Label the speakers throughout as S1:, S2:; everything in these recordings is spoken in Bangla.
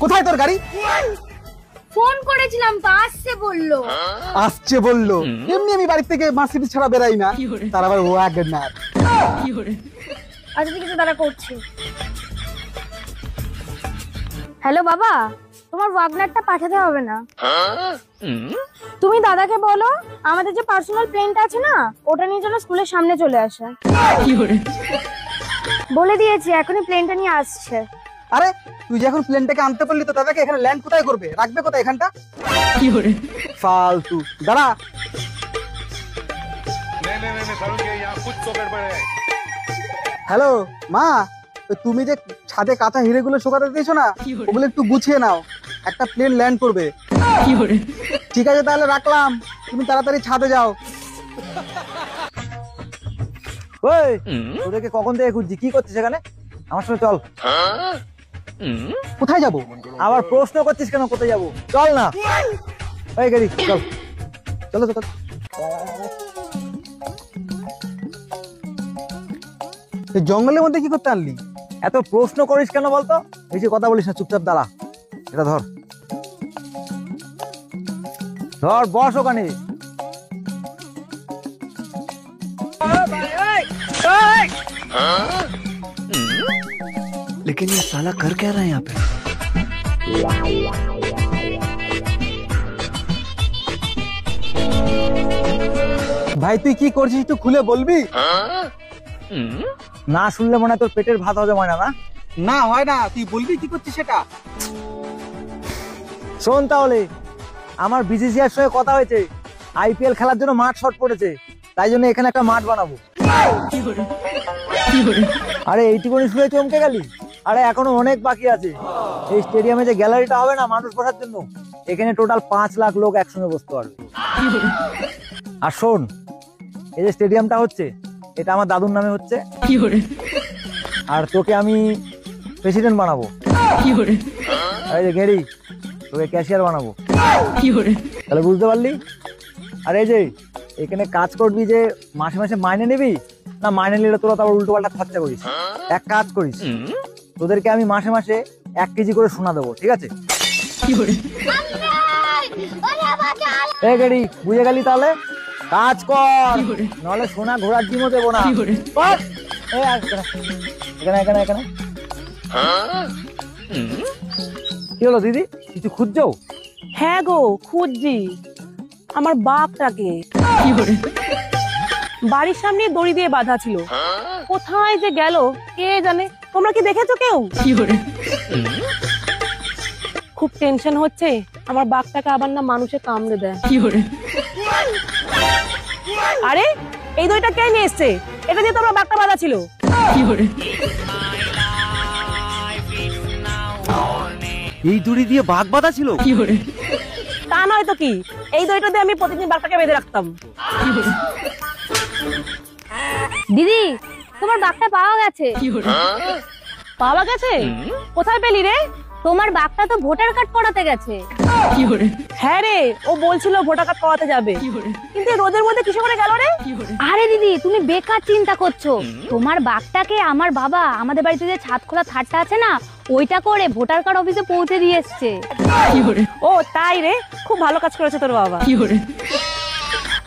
S1: কোথায় তোর গাড়ি?
S2: ফোন করেছিলাম তো, আসছে বললো।
S1: আসছে বললো? এমনি আমি বাড়ি থেকে মার্সিডিজ ছাড়া বেরাই না, তার আবার ওয়াগনার।
S2: আচ্ছা ঠিক আছে, দাঁড়া করছি। হ্যালো বাবা, তোমার ওয়াগনারটা পাঠাতে হবে না। তুমি দাদাকে বলো আমাদের যে পার্সোনাল প্লেনটা আছে না, ওটা নিয়ে যেন স্কুলের সামনে চলে আসে। বলে দিয়েছি, এখনই প্লেনটা নিয়ে আসছে।
S1: আরে তুই যখন প্লেনটাকে আনতে পারলি তো দাদাকে এখানে ল্যান্ড কোথায় করবে, রাখবে কোথায় এখানটা? ফালতু। দাঁড়া। হ্যালো মা, তুমি যে ছাদে কাঁচা হিরেগুলো শুকাতে দিয়েছো না, ওগুলো একটু গুছিয়ে নাও, একটা প্লেন ল্যান্ড করবে। ঠিক আছে তাহলে রাখলাম, তুমি তাড়াতাড়ি ছাদে যাও। ওই তোদেরকে কখন থেকে খুঁজছি, কি করছিস এখানে? আমার সঙ্গে চল। কোথায় যাবো? আবার প্রশ্ন করছিস কেন? কোথায় যাবো? চল না। ওই গাড়ি চল, চলো চলো। জঙ্গলের মধ্যে কি করতে আনলি? এত প্রশ্ন করিস কেন বলতো? বেশি কথা বলিস না, চুপচাপ দাঁড়া। এটা ধর ধর, বস ওখানে।
S3: लेकिन ये साला कर क्या रहा है यहाँ पे?
S1: ভাই তুই কি করছিস একটু খুলে বলবি? না শুনলে মনে হয় তোর পেটের ভাত হজম হয় না। না হয় না, তুই বলবি কি করছিস সেটা। শোন তাহলে, আমার বিসিসিআই এর সঙ্গে কথা হয়েছে, আইপিএল খেলার জন্য মাঠ শর্ট পড়েছে, তাই জন্য এখানে একটা মাঠ বানাবো। আরে এইটুকুনি শুনে চমকে গেলি? আরে এখনো অনেক বাকি আছে। এই স্টেডিয়ামে যে গ্যালারিটা হবে না মানুষ বসার জন্য, এখানে টোটাল 5 লাখ লোক একসঙ্গে বসতে পারবে। আর শোন, এই যে স্টেডিয়ামটা হচ্ছে, এটা আমার দাদুর নামে হচ্ছে। আর তোকে আমি প্রেসিডেন্ট বানাবো। এই যে গেরি, তোকে ক্যাশিয়ার বানাবো। তাহলে বুঝতে পারলি? আর এই যে এখানে কাজ করবি, যে মাসে মাসে মাইনে নিবি না, মাইনে নিলে তোরা তারপর উল্টো পাল্টা খরচা করিস। এক কাজ করিস, তোদেরকে আমি মাসে মাসে 1 কেজি করে সোনা দেবো, ঠিক আছে? এই গেরি, বুঝে গেলি? তাহলে কাজ কর, নাহলে সোনা ঘোড়ার ডিমও দেবো না। এখানে এখানে এখানে। কি হলো দিদি, কিছু খুঁজছো?
S4: হ্যাঁ গো, খুঁজছি আমার বাঘটাকে। বাড়ির সামনে দড়ি দিয়ে বাঁধা ছিল, কোথায় যে গেল কে জানে। তোমরা কি দেখেছো কেউ? খুব টেনশন হচ্ছে, আমার বাঘটাকে আবার না মানুষে কামড়ে দেয়। আরে এই দড়িটা কে নিয়ে এসছে? এটা দিয়ে তোমরা বাঘটা বাঁধা ছিল।
S3: এই দড়ি দিয়ে বাঘ বাঁধা ছিল?
S4: তা নয় তো কি, এই দড়িটা দিয়ে আমি প্রতিদিন বাঘটাকে বেঁধে রাখতাম।
S2: দিদি, তোমার বাঘটা পাওয়া গেছে।
S4: পাওয়া গেছে? কোথায় পেলি রে?
S2: তোমার বাঘটা তো ভোটার কার্ড করাতে গেছে।
S4: হ্যাঁ রে, ও বলছিল ভোটার কার্ড করাতে যাবে, কিন্তু রোদের মধ্যে কিসে করে গেল রে?
S2: আরে দিদি, তুমি বেকার চিন্তা করছো। তোমার বাঘটাকে আমার বাবা আমাদের বাড়িতে যে ছাদ খোলা থাটটা আছে না, ওইটা করে ভোটার কার্ড অফিসে পৌঁছে দিয়ে এসছে।
S4: ও তাই রে, খুব ভালো কাজ করেছে তোর বাবা।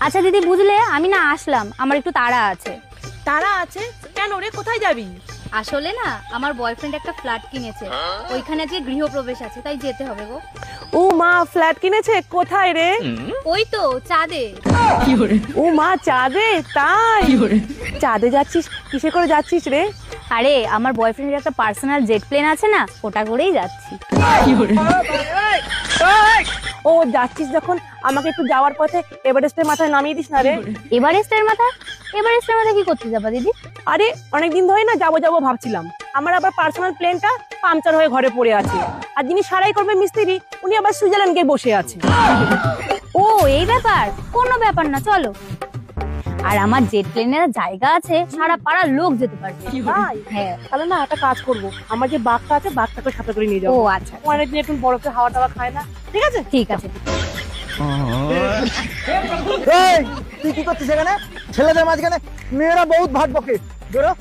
S2: আচ্ছা দিদি, বুঝলে আমি না আসলাম, আমার একটু তাড়া আছে।
S4: তারা আছে কেন রে? কোথায় যাবি?
S2: আসলে না, আমার বয়ফ্রেন্ড একটা ফ্ল্যাট কিনেছে, ওইখানে আজকে গৃহপ্রবেশ আছে, তাই যেতে হবে গো।
S4: ও মা, ফ্ল্যাট কিনেছে? কোথায় রে?
S2: ওই তো চাঁদে।
S4: ও মা, চাঁদে? তাই চাঁদে যাচ্ছিস? কিসে করে যাচ্ছিস রে?
S2: আরে আমার বয়ফ্রেন্ডের একটা পার্সোনাল জেট প্লেন আছে না, ওটা করেই যাচ্ছি।
S4: ও যাচ্ছিস যখন আমাকে একটু যাওয়ার পথে এভারেস্টের মাথায় নামিয়ে দিস না রে।
S2: এভারেস্টের মাথায়? এভারেস্টের মাথায় কি করতে যাবা দিদি?
S4: আরে অনেকদিন ধরে না যাবো যাবো ভাবছিলাম, আমার আবার পার্সোনাল প্লেনটা পাংচার হয়ে ঘরে পড়ে আছে, আর যিনি সারাই করবে মিস্ত্রি, উনি আবার সুইজারল্যান্ড গিয়ে বসে আছে।
S2: ও এই ব্যাপার? কোনো ব্যাপার না, চলো। আর আমার জেট প্লেনের জায়গা আছে, সারা পাড়ার লোক যেতে পারবে।
S4: তাই?
S2: হ্যাঁ।
S4: তাহলে না একটা কাজ করবো, আমার যে বাঘটা আছে বাঘটাকে সাথে করে নিয়ে যাবো।
S2: ও আচ্ছা,
S4: অনেকদিন একটু বরফে হাওয়া টাওয়া খায় না। ঠিক আছে
S2: ঠিক আছে।
S1: এই তুই কি করছিস এখানে? ছেলেদের মাঝখানে মেয়েরা বহুত ভাট বকে। বেরো,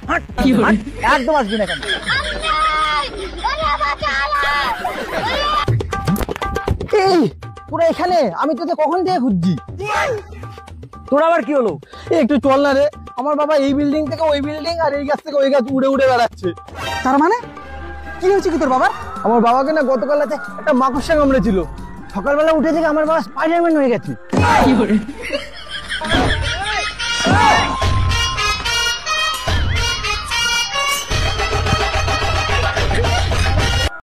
S1: হাট, একদম আসবি না এখানে। এই তোরা এখানে, আমি তোকে কখন থেকে খুঁজছি। তোর আবার কি হলো?
S5: একটু চল না রে, আমার বাবা এই বিল্ডিং থেকে ওই বিল্ডিং আর এই গাছ থেকে ওই গাছ উড়ে উড়ে বেড়াচ্ছে।
S1: তার মানে কি হয়েছে কি তোর বাবার?
S5: আমার বাবাকে না গতকাল রাতে একটা মাকড়সা কামড়েছিল।
S1: সকালবেলা উঠে থেকে আমার বাবা স্পাইডারম্যান হয়ে গেছে।